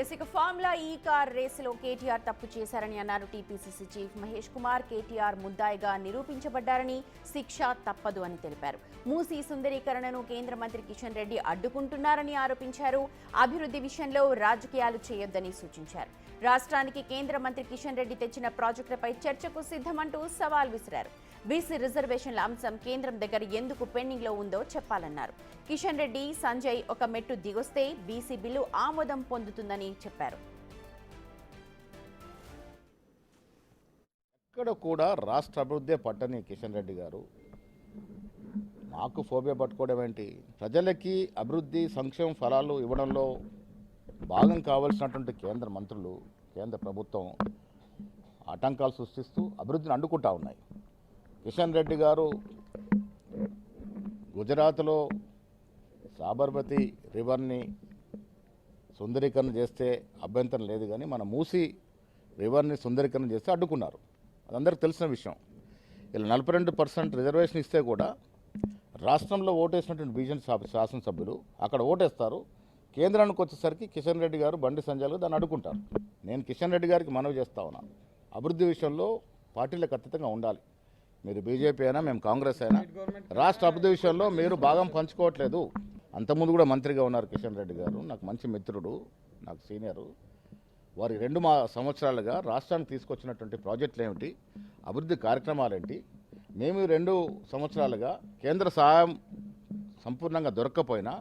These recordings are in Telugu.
ఇక ఫార్ములా ఈ కార్ రేసులో కేటీఆర్ తప్పు చేశారని అన్నారు టీపీసీసీ చీఫ్ మహేష్ కుమార్. కేటీఆర్ ముద్దాయిగా నిరూపించబడ్డారని, శిక్ష తప్పదు అని తెలిపారు. మూసీ సుందరీకరణను కేంద్ర మంత్రి కిషన్ రెడ్డి అడ్డుకుంటున్నారని ఆరోపించారు. అభివృద్ధి విషయంలో రాజకీయాలు చేయొద్దని సూచించారు. రాష్ట్రానికి కేంద్ర మంత్రి కిషన్ రెడ్డి తెచ్చిన ప్రాజెక్టులపై చర్చకు సిద్ధమంటూ సవాల్ విసిరారు. బీసీ రిజర్వేషన్ల అంశం కేంద్రం దగ్గర ఎందుకు పెండింగ్ లో ఉందో చెప్పాలన్నారు. కిషన్ రెడ్డి, సంజయ్ ఒక మెట్టు దిగొస్తే బీసీ బిల్లు ఆమోదం పొందుతుందని చెప్పారు. ఎక్కడ కూడా రాష్ట్ర అభివృద్ధి పట్టని కిషన్ రెడ్డి గారు మాకు ఫోబియా పట్టుకోవడం ఏంటి? ప్రజలకి అభివృద్ధి సంక్షేమ ఫలాలు ఇవ్వడంలో భాగం కావాల్సినటువంటి కేంద్ర మంత్రులు, కేంద్ర ప్రభుత్వం ఆటంకాలు సృష్టిస్తూ అభివృద్ధిని అడ్డుకుంటా ఉన్నాయి. కిషన్ రెడ్డి గారు గుజరాత్లో సాబర్మతి రివర్ని సుందరీకరణ చేస్తే అభ్యంతరం లేదు, కానీ మన మూసీ రివర్ని సుందరీకరణ చేస్తే అడ్డుకున్నారు. అదందరికీ తెలిసిన విషయం. ఇలా 42% రిజర్వేషన్ ఇస్తే కూడా రాష్ట్రంలో ఓటేసినటువంటి బీజేపీ శాసనసభ్యులు అక్కడ ఓటేస్తారు. కేంద్రానికి వచ్చేసరికి కిషన్ రెడ్డి గారు, బండి సంజయ్ దాన్ని అడ్డుకుంటారు. నేను కిషన్ రెడ్డి గారికి మనవి చేస్తా ఉన్నాను, అభివృద్ధి విషయంలో పార్టీలకు అతీతంగా ఉండాలి. మీరు బీజేపీ అయినా, మేము కాంగ్రెస్ అయినా, రాష్ట్ర అభివృద్ధి విషయంలో మీరు భాగం పంచుకోవట్లేదు. అంతకుముందు కూడా మంత్రిగా ఉన్నారు కిషన్ రెడ్డి గారు, నాకు మంచి మిత్రుడు, నాకు సీనియరు. వారి 2 సంవత్సరాలుగా రాష్ట్రానికి తీసుకొచ్చినటువంటి ప్రాజెక్టులు ఏమిటి, అభివృద్ధి కార్యక్రమాలు ఏంటి? మేము 2 సంవత్సరాలుగా కేంద్ర సహాయం సంపూర్ణంగా దొరక్కపోయినా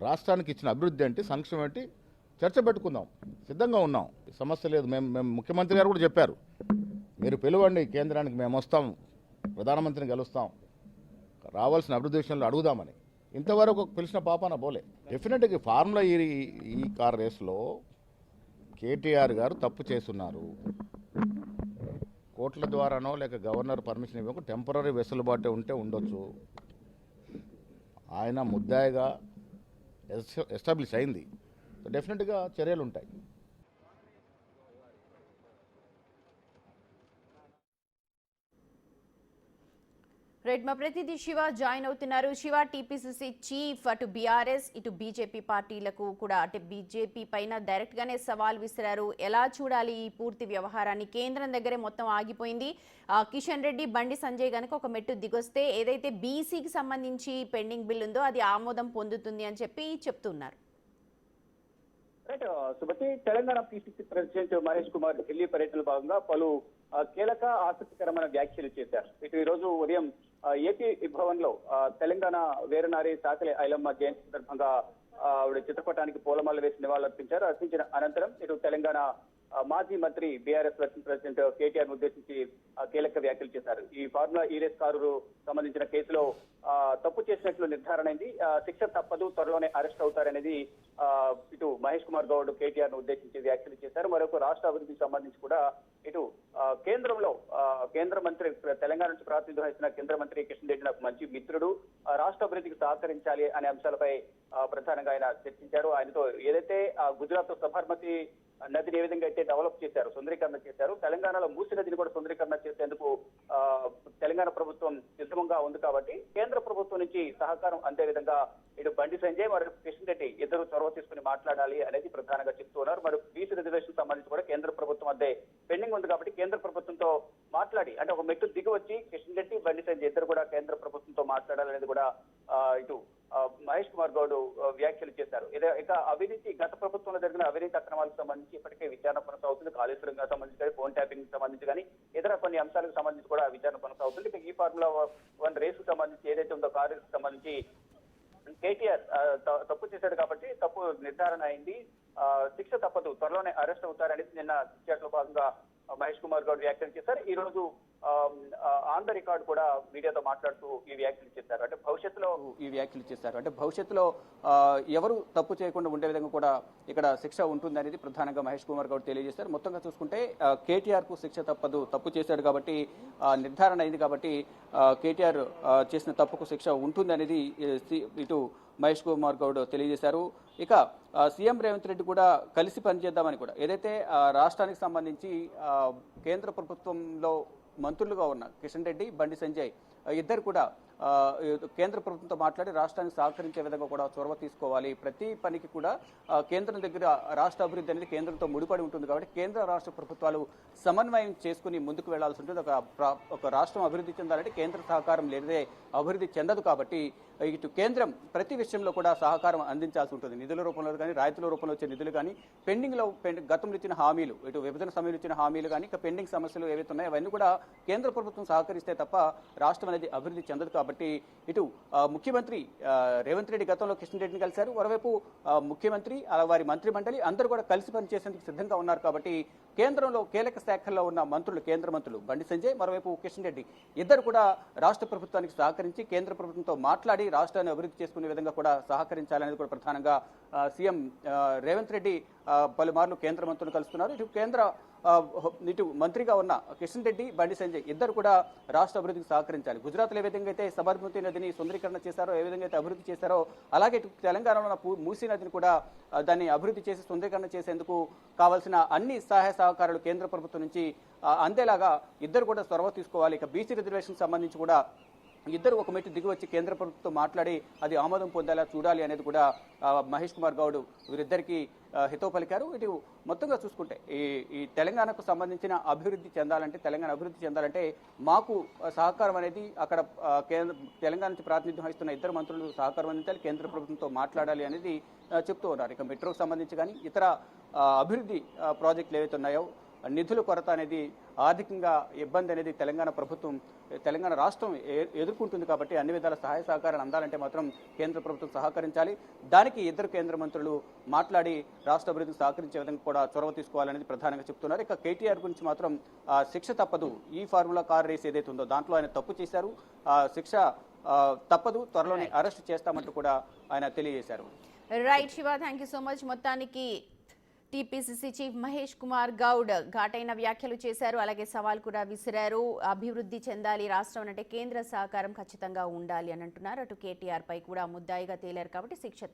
రాష్ట్రానికి ఇచ్చిన అభివృద్ధి ఏంటి, సంక్షేమం ఏంటి, చర్చ పెట్టుకుందాం, సిద్ధంగా ఉన్నాం. సమస్య లేదు. మేము ముఖ్యమంత్రి గారు కూడా చెప్పారు, మీరు పిలవండి కేంద్రానికి, మేము వస్తాం, ప్రధానమంత్రిని కలుస్తాం, రావాల్సిన అభివృద్ధి విషయంలో అడుగుదామని. ఇంతవరకు పిలిచిన పాపాన పోలే. డెఫినెట్గా ఫార్ములా ఈ కార్ రేసులో కేటీఆర్ గారు తప్పు చేస్తున్నారు. కోర్టుల ద్వారానో లేక గవర్నర్ పర్మిషన్ ఇవ్వక టెంపరీ వెసులుబాటు ఉంటే ఉండొచ్చు. ఆయన ముద్దాయిగా ఎస్టాబ్లిష్ అయింది, డెఫినెట్గా చర్యలు ఉంటాయి. రైట్, మా ప్రతినిధి శివ జాయిన్ అవుతున్నారు. శివ, టీపీసీసీ చీఫ్ అటు బీఆర్ఎస్ ఇటు బీజేపీ పార్టీలకు కూడా, అంటే బీజేపీ పైన డైరెక్ట్ గానే సవాల్ విసిరారు. ఎలా చూడాలి ఈ పూర్తి వ్యవహారాన్ని? కేంద్రం దగ్గరే మొత్తం ఆగిపోయింది. కిషన్ రెడ్డి, బండి సంజయ్ గనక ఒక మెట్టు దిగొస్తే ఏదైతే బీసీకి సంబంధించి పెండింగ్ బిల్ ఉందో అది ఆమోదం పొందుతుంది అని చెప్పి చెప్తున్నారు. సుమతి, తెలంగాణ పీసీసీ ప్రెసిడెంట్ మహేష్ కుమార్ ఢిల్లీ పర్యటనలో భాగంగా పలు కీలక ఆసక్తికరమైన వ్యాఖ్యలు చేశారు. ఇటు ఈ రోజు ఉదయం ఏపీ భవన్ లో తెలంగాణ వీరనారి సాకలి ఐలమ్మ జయంతి సందర్భంగా ఆవిడ చిత్రపటానికి పూలమాల వేసి నివాళులర్పించారు. అర్పించిన అనంతరం ఇటు తెలంగాణ మాజీ మంత్రి బీఆర్ఎస్ వర్కింగ్ ప్రెసిడెంట్ కేటీఆర్ ఉద్దేశించి కీలక వ్యాఖ్యలు చేశారు. ఈ ఫార్ములా ఈ రేస్ కారు సంబంధించిన కేసులో తప్పు చేసినట్లు నిర్ధారణ అయింది, శిక్ష తప్పదు, త్వరలోనే అరెస్ట్ అవుతారనేది ఇటు మహేష్ కుమార్ గౌడ్ కేటీఆర్ ను ఉద్దేశించి వ్యాఖ్యలు చేశారు. మరొక రాష్ట్ర అభివృద్ధికి సంబంధించి కూడా ఇటు కేంద్రంలో కేంద్ర మంత్రి, తెలంగాణ నుంచి ప్రాతినిధ్యం వహిస్తున్న కేంద్ర మంత్రి కిషన్ రెడ్డి నాకు మంచి మిత్రుడు, రాష్ట్ర అభివృద్ధికి సహకరించాలి అనే అంశాలపై ప్రధానంగా ఆయన చర్చించారు. ఆయనతో ఏదైతే గుజరాత్ సబర్మతి నదిని ఏ విధంగా అయితే డెవలప్ చేశారు, సుందరీకరణ చేశారు, తెలంగాణలో మూసీ నదిని కూడా సుందరీకరణ చేసేందుకు తెలంగాణ ప్రభుత్వం సిద్ధంగా ఉంది. కాబట్టి కేంద్ర ప్రభుత్వం నుంచి సహకారం అందే విధంగా ఇటు బండి సంజయ్ మరియు కిషన్ రెడ్డి ఇద్దరు చొరవ తీసుకుని మాట్లాడాలి అనేది ప్రధానంగా చెప్తున్నారు. మరి బీసీ రిజర్వేషన్ సంబంధించి కూడా కేంద్ర ప్రభుత్వం అదే పెండింగ్ ఉంది కాబట్టి కేంద్ర ప్రభుత్వంతో మాట్లాడి, అంటే ఒక మెట్టు దిగి వచ్చి కిషన్ రెడ్డి, బండి సంజయ్ ఇద్దరు కూడా కేంద్ర ప్రభుత్వంతో మాట్లాడాలనేది కూడా ఇటు మహేష్ కుమార్ గౌడ్ వ్యాఖ్యలు చేశారు. ఇక అవినీతి, గత ప్రభుత్వంలో జరిగిన అవినీతి అక్రమాలకు సంబంధించి ఇప్పటికే విచారణ కొనసాగుతుంది. కాళేశ్వరం సంబంధించి కానీ, ఫోన్ ట్యాపింగ్ సంబంధించి కానీ, ఇతర కొన్ని అంశాలకు సంబంధించి కూడా విచారణ కొనసాగుతుంది. ఇక ఈ ఫార్ములా 1 రేసుకు సంబంధించి ఏదైతే ఉందో కారు రేసుకు సంబంధించి కేటీఆర్ తప్పు చేశాడు కాబట్టి తప్పు నిర్ధారణ అయింది, శిక్ష తప్పదు, త్వరలోనే అరెస్ట్ అవుతారనేది నిన్న చర్చలో భాగంగా మహేష్ కుమార్ గౌడ్ వ్యాఖ్యలు చేశారు. ఈ రోజు ఆన్ ద రికార్డ్ కూడా మీడియాతో మాట్లాడుతూ ఈ వ్యాఖ్యలు చేశారు. అంటే భవిష్యత్తులో ఎవరు తప్పు చేయకుండా ఉండే విధంగా కూడా ఇక్కడ శిక్ష ఉంటుంది అనేది ప్రధానంగా మహేష్ కుమార్ గౌడ్ తెలియజేశారు. మొత్తంగా చూసుకుంటే కేటీఆర్ కు శిక్ష తప్పదు, తప్పు చేశాడు కాబట్టి నిర్ధారణ అయింది కాబట్టి కేటీఆర్ చేసిన తప్పుకు శిక్ష ఉంటుంది అనేది ఇటు మహేష్ కుమార్ గౌడ్ తెలియజేశారు. ఇక సీఎం రేవంత్ రెడ్డి కూడా కలిసి పనిచేద్దామని కూడా, ఏదైతే రాష్ట్రానికి సంబంధించి కేంద్ర ప్రభుత్వంలో మంత్రులుగా ఉన్న కిషన్ రెడ్డి, బండి సంజయ్ ఇద్దరు కూడా కేంద్ర ప్రభుత్వంతో మాట్లాడి రాష్ట్రానికి సహకరించే విధంగా కూడా చొరవ తీసుకోవాలి. ప్రతి పనికి కూడా కేంద్రం దగ్గర రాష్ట్ర అభివృద్ధి అనేది కేంద్రంతో ముడిపడి ఉంటుంది కాబట్టి కేంద్ర రాష్ట్ర ప్రభుత్వాలు సమన్వయం చేసుకుని ముందుకు వెళ్లాల్సి ఉంటుంది. ఒక రాష్ట్రం అభివృద్ధి చెందాలంటే కేంద్ర సహకారం లేదే అభివృద్ధి చెందదు. కాబట్టి ఇటు కేంద్రం ప్రతి విషయంలో కూడా సహకారం అందించాల్సి ఉంటుంది. నిధుల రూపంలో కానీ రాయితీల రూపంలో వచ్చే నిధులు కానీ పెండింగ్లో గతంలో ఇచ్చిన హామీలు, ఇటు విభజన సమయంలో ఇచ్చిన హామీలు కానీ ఇక పెండింగ్ సమస్యలు ఏవైతే ఉన్నాయో అవన్నీ కూడా కేంద్ర ప్రభుత్వం సహకరిస్తే తప్ప రాష్ట్రం అనేది అభివృద్ధి చెందదు. కాబట్టి ఇటు ముఖ్యమంత్రి రేవంత్ రెడ్డి గతంలో కిషన్ రెడ్డిని కలిశారు. మరోవైపు ముఖ్యమంత్రి వారి మంత్రి మండలి అందరూ కూడా కలిసి పనిచేసేందుకు సిద్ధంగా ఉన్నారు. కాబట్టి కేంద్రంలో కీలక శాఖల్లో ఉన్న మంత్రులు, కేంద్ర మంత్రులు బండి సంజయ్, మరోవైపు కిషన్ రెడ్డి ఇద్దరు కూడా రాష్ట్ర ప్రభుత్వానికి సహకరించి కేంద్ర ప్రభుత్వంతో మాట్లాడి రాష్ట్రాన్ని అభివృద్ధి చేసుకునే విధంగా కూడా సహకరించాలనేది కూడా ప్రధానంగా సీఎం రేవంత్ రెడ్డి పలుమార్లు కేంద్ర మంత్రులు కలుస్తున్నారు. ఇటు మంత్రిగా ఉన్న కిషన్ రెడ్డి, బండి సంజయ్ ఇద్దరు కూడా రాష్ట్ర అభివృద్ధికి సహకరించాలి. గుజరాత్లో ఏ విధంగా అయితే సబర్మతి నదిని సుందరీకరణ చేశారో, ఏ విధంగా అయితే అభివృద్ధి చేశారో, అలాగే ఇటు తెలంగాణలో ఉన్న మూసీ నదిని కూడా దాన్ని అభివృద్ధి చేసి సుందరీకరణ చేసేందుకు కావాల్సిన అన్ని సహాయ సహకారాలు కేంద్ర ప్రభుత్వం నుంచి అందేలాగా ఇద్దరు కూడా చొరవ తీసుకోవాలి. ఇక బీసీ రిజర్వేషన్ సంబంధించి కూడా ఇద్దరు ఒక మెట్టు దిగి వచ్చి కేంద్ర ప్రభుత్వం మాట్లాడి అది ఆమోదం పొందేలా చూడాలి అనేది కూడా మహేష్ కుమార్ గౌడ్ వీరిద్దరికి హితవు పలికారు. ఇటు మొత్తంగా చూసుకుంటే ఈ తెలంగాణకు సంబంధించిన అభివృద్ధి చెందాలంటే, తెలంగాణ అభివృద్ధి చెందాలంటే మాకు సహకారం అనేది అక్కడ తెలంగాణ నుంచి ప్రాతినిధ్యం వహిస్తున్న ఇద్దరు మంత్రులు సహకారం అందించాలి, కేంద్ర ప్రభుత్వంతో మాట్లాడాలి అనేది చెప్తూ ఉన్నారు. ఇక మెట్రోకు సంబంధించి కానీ ఇతర అభివృద్ధి ప్రాజెక్టులు ఏవైతే ఉన్నాయో నిధుల కొరత అనేది, ఆర్థికంగా ఇబ్బంది అనేది తెలంగాణ రాష్ట్రం ఎదుర్కొంటుంది. కాబట్టి అన్ని విధాల సహాయ సహకారాలు అందాలంటే మాత్రం కేంద్ర ప్రభుత్వం సహకరించాలి. దానికి ఇద్దరు కేంద్ర మంత్రులు మాట్లాడి రాష్ట్ర అభివృద్ధికి సహకరించే విధంగా కూడా చొరవ తీసుకోవాలనేది ప్రధానంగా చెప్తున్నారు. ఇక కేటీఆర్ గురించి మాత్రం శిక్ష తప్పదు, ఈ ఫార్ములా కార్ రేస్ ఏదైతే ఉందో దాంట్లో ఆయన తప్పు చేశారు, శిక్ష తప్పదు, త్వరలోనే అరెస్ట్ చేస్తామంటూ కూడా ఆయన తెలియజేశారు. Right Shiva, thank you so much. మొత్తానికి టీపీసీసీ చీఫ్ మహేష్ కుమార్ గౌడ్ ఘాటైన వ్యాఖ్యలు చేశారు, అలాగే సవాల్ కూడా విసిరారు. అభివృద్ధి చెందాలి రాష్ట్రం అంటే కేంద్ర సహకారం ఖచ్చితంగా ఉండాలి అని అంటున్నారు. అటు కేటీఆర్ పై కూడా ముద్దాయిగా తేలారు కాబట్టి శిక్ష